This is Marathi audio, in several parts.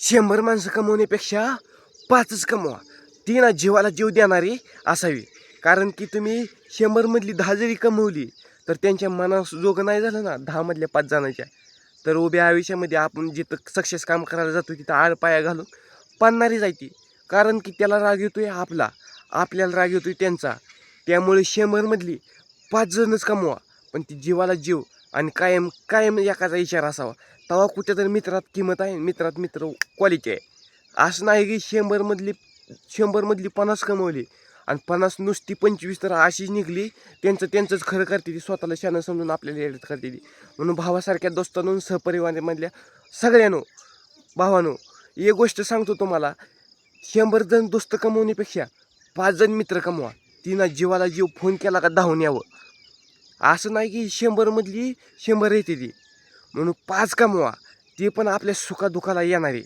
100 माणसं कमवण्यापेक्षा 5च कमवा. ती ना जीवाला जीव देणारी असावी. कारण की तुम्ही 100 मधली 10 जरी कमवली तर त्यांच्या मनाजोगं नाही झालं ना 10 मधल्या 5 जणांच्या, तर उभ्या आयुष्यामध्ये आपण जिथं सक्सेस काम करायला जातो तिथं आळपाया घालून पाणणारी जायती. कारण की त्याला राग येतोय आपला, आपल्याला राग येतोय त्यांचा. त्यामुळे 100 मधली 5 जणच कमवा, पण ती जीवाला जीव आणि कायम कायम एकाचा विचार असावा. तेव्हा कुठेतरी मित्रात किंमत आहे, मित्रात मित्र क्वालिटी आहे. असं नाही की 100 मधली 50 कमवली आणि 50 नुसती 25 तर अशीच निघली. त्यांचंच खरं करते ती, स्वतःला शहाणं समजून आपल्याला एडिट करते ती. म्हणून भावासारख्या दोस्तांनो, सहपरिवारामधल्या सगळ्यांनो, भावानो, एक गोष्ट सांगतो तुम्हाला, 100 जण दोस्त कमवण्यापेक्षा 5 जण मित्र कमवा. तिनं जीवाला जीव फोन केला का धावून यावं. असं नाही की 100 मधली 100 येते ती, म्हणून 5 कमवा. ते पण आपल्या सुखादुखाला येणारे.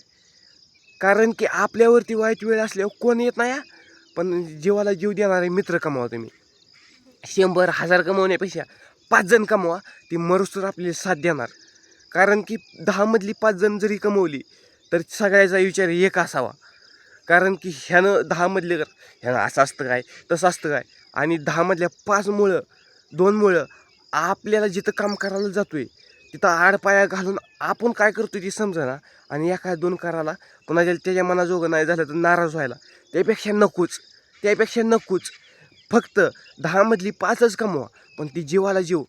कारण की आपल्यावरती वाईट वेळ असल्यावर कोण येत नाही, पण जीवाला जीव देणारे मित्र कमवा तुम्ही. 100,000 कमवण्यापेक्षा 5 जण कमवा. ती मरुस्तवर आपल्याला साथ देणार. कारण की 10 मधली 5 जण जरी कमवली तर सगळ्याचा विचार एक असावा. कारण की ह्यानं 10 मधले ह्यानं असं असतं काय, तसं असतं काय, आणि 10 मधल्या 5 मुळं 2 मुळं आपल्याला जिथं काम करायला जातोय तिथं आडपाया घालून आपण काय करतोय ते समजेना, आणि एका 2 करायला पुन्हा त्याच्या मनाजोगं नाही झालं तर नाराज व्हायला. त्यापेक्षा नकोच. फक्त 10 मधली 5च कमवा, पण ती जीवाला जीव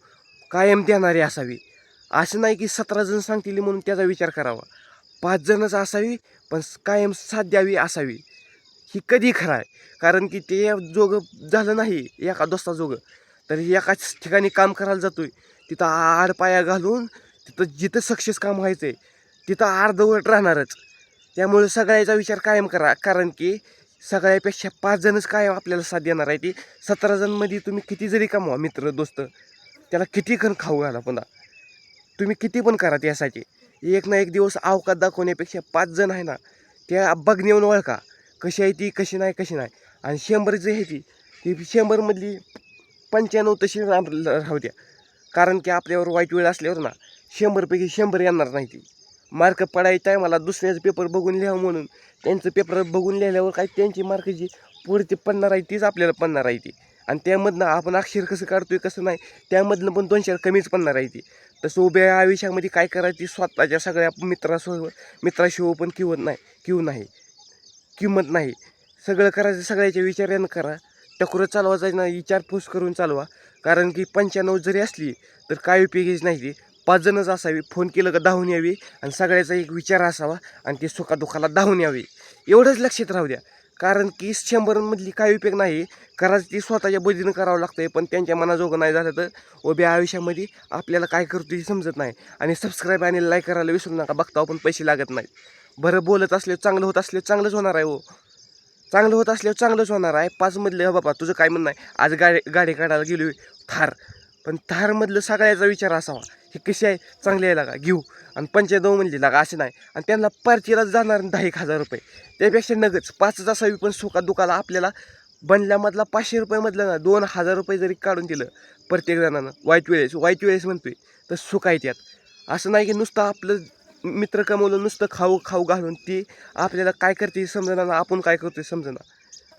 कायम देणारी असावी. असं नाही की 17 जण सांगतील म्हणून त्याचा विचार करावा. 5 जणच असावी, पण कायम साथ द्यावी असावी. ही कधी खरं आहे. कारण की ते जोगं झालं नाही एका दोस्ताजोगं, तर एकाच ठिकाणी काम करायला जातोय तिथं आडपाया घालून, तिथं जिथं सक्सेस काम व्हायचं आहे तिथं अर्धवट राहणारच. त्यामुळे सगळ्याचा विचार कायम करा. कारण की सगळ्यापेक्षा 5 जणच कायम आपल्याला साथ देणार आहे. ती 17 जणमध्ये तुम्ही किती जरी कमवा मित्र दोस्त, त्याला किती खण खाऊ घाला, पुन्हा तुम्ही किती पण करा त्यासाठी. एक ना एक दिवस अवकात दाखवण्यापेक्षा 5 जण आहे ना, त्या बघणे येऊन ओळखा कशी आहे ती, कशी नाही. आणि 100 जी आहे ती 100 मधली 95 तशी राहू द्या. कारण की आपल्यावर वाईट वेळ असल्यावर ना 100 पैकी 100 येणार नाही. ती मार्क पडायचं आहे मला दुसऱ्याचं पेपर बघून लिहावं म्हणून, त्यांचं पेपर बघून लिहिल्यावर काय त्यांची मार्क जी पुढे पडणार आहे तीच आपल्याला पडणार आहे ती. आणि त्यामधनं आपण अक्षर कसं काढतोय कसं नाही, त्यामधनं पण 2 अक्षर कमीच पडणार आहे ती. तसं उभ्या आयुष्यामध्ये काय करायची, स्वतःच्या सगळ्या मित्राशिवाय पण किंमत नाही. सगळं करायचं सगळ्याच्या विचारानं करा. टकुरं चालवायचं ना विचारपूस करून चालवा. कारण की 95 जरी असली तर काय उपयोगीच नाही. ती 5 जणच असावी. फोन केलं का धावून यावी आणि सगळ्याचा एक विचार असावा आणि ते सुखादुखाला धावून यावे. एवढंच लक्षात राहू द्या. कारण की 100 मधली काय उपयोग नाही. करायचं ती स्वतःच्या बुद्धीनं करावं लागतंय, पण त्यांच्या मनाजोगं नाही झालं तर उभ्या आयुष्यामध्ये आपल्याला काय करतो हे समजत नाही. आणि सबस्क्राईब आणि लाईक करायला विसरू नका. बघता पण पैसे लागत नाही. बरं बोलत असले, चांगलं होत असले चांगलंच होणार आहे. हो, चांगलं होत असल्यावर चांगलंच होणार आहे. 5 मधले हो बाबा तुझं काय म्हणणं आहे, आज गाडी काढायला गेलो थार, पण थारमधलं सगळ्याचा विचार असावा. हे कशी आहे, चांगली आहे लागा घेऊ, आणि 95 म्हणली लागा असे नाही. आणि त्यांना पार्टीला जाणार 10,000 रुपये, त्यापेक्षा नगच 5च असावी. पण सुखात दुखाला आपल्याला बनल्यामधला 500 रुपयेमधलं ना 2,000 रुपये जरी काढून दिलं प्रत्येक जणांना वाईट वेळेस म्हणतोय, तर सुख आहे त्यात. असं नाही की नुसतं आपलं मित्र कमवलं नुसतं खाऊ घालून ती आपल्याला काय करते समजना ना, आपण काय करतोय समजना.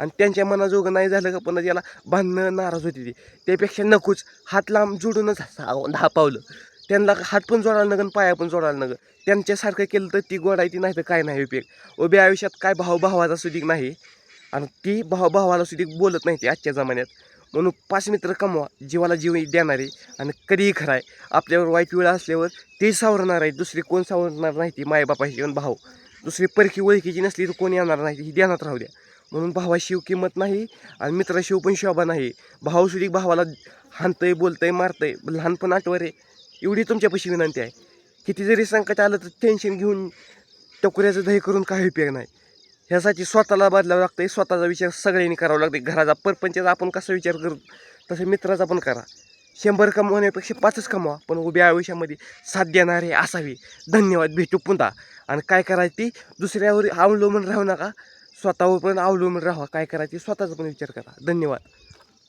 आणि त्यांच्या मनाजोगं नाही झालं का पुन्हा त्याला भांडणं नाराज होते ती. त्यापेक्षा नकोच. हात लांब जोडूनच 10 पावलं. त्यांना हात पण जोडायला नगन, पाया पण जोडायला नगं. त्यांच्यासारखं केलं तर ती गोडायती, नाही तर काय नाही उपयोग. उभ्या आयुष्यात काय भावाचा सुधीक नाही, आणि ती भावाला सुधीक बोलत नाही ती आजच्या जमान्यात. म्हणून 5 मित्र कमवा, जीवाला जीव देणारे. आणि कधीही खरं आहे, आपल्यावर वाईट वेळ असल्यावर ते सावरणार आहे. दुसरी कोण सावरणार नाही. ती मायबापाशी आणि भाऊ, दुसरी परखी ओळखीची नसली तर कोण येणार नाही. ही ध्यानात राहू द्या. म्हणून भावाशिव किंमत नाही आणि मित्राशिव पण शोभा नाही. भाऊ सुधी भावाला हाणतंय, बोलतंय, मारतंय, लहानपण आठवर आहे. एवढी तुमच्यापाशी विनंती आहे. किती जरी संकट आलं तर टेन्शन घेऊन टकुऱ्याचं दही करून काही उपयोग नाही. ह्यासाठी स्वतःला बदलावं लागतं. स्वतःचा विचार सगळ्यांनी करावा लागतो. घराचा परपंचाचा आपण कसा विचार करतो तसं मित्राचा पण करा. 100 कमवण्यापेक्षा 5च कमवा, पण उभ्या आयुष्यामध्ये साथ देणारे असावी. धन्यवाद. भेटू पुन्हा. आणि काय करायची ती दुसऱ्यावर अवलंबून राहू नका, स्वतःवर पण अवलंबून राहा. काय करायची स्वतःचा पण विचार करा. धन्यवाद.